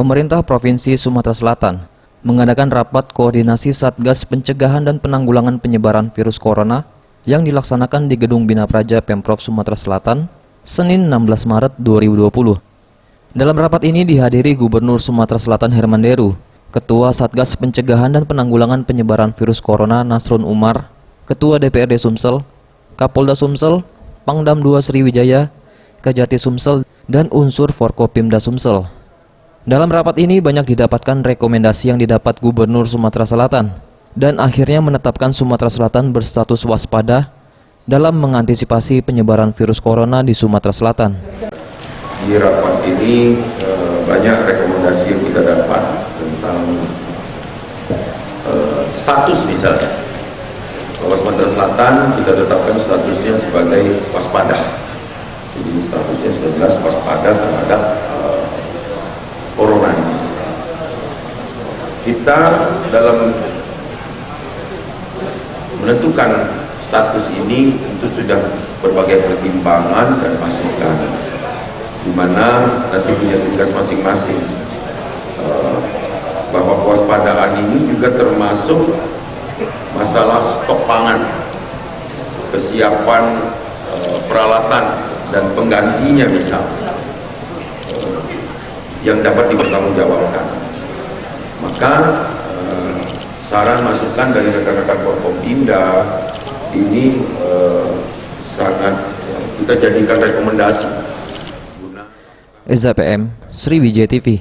Pemerintah Provinsi Sumatera Selatan mengadakan rapat koordinasi Satgas Pencegahan dan Penanggulangan Penyebaran Virus Corona yang dilaksanakan di Gedung Bina Praja Pemprov Sumatera Selatan, Senin 16 Maret 2020. Dalam rapat ini dihadiri Gubernur Sumatera Selatan Herman Deru, Ketua Satgas Pencegahan dan Penanggulangan Penyebaran Virus Corona Nasrun Umar, Ketua DPRD Sumsel, Kapolda Sumsel, Pangdam II Sriwijaya, Kajati Sumsel, dan unsur Forkopimda Sumsel. Dalam rapat ini banyak didapatkan rekomendasi yang didapat Gubernur Sumatera Selatan dan akhirnya menetapkan Sumatera Selatan berstatus waspada dalam mengantisipasi penyebaran virus corona di Sumatera Selatan. Di rapat ini banyak rekomendasi yang kita dapat tentang status misalnya. Bahwa Sumatera Selatan kita tetapkan statusnya sebagai waspada. Jadi statusnya sudah jelas waspada terhadap corona ini. Kita dalam menentukan status ini tentu sudah berbagai pertimbangan dan masukan, di mana nanti punya tugas masing-masing. Bahwa kewaspadaan ini juga termasuk masalah stok pangan, kesiapan peralatan dan penggantinya misalnya, yang dapat dipertanggungjawabkan. Maka saran masukan dari rekan-rekan Forkopimda ini sangat kita jadikan rekomendasi. Eza PM, Sriwijaya TV.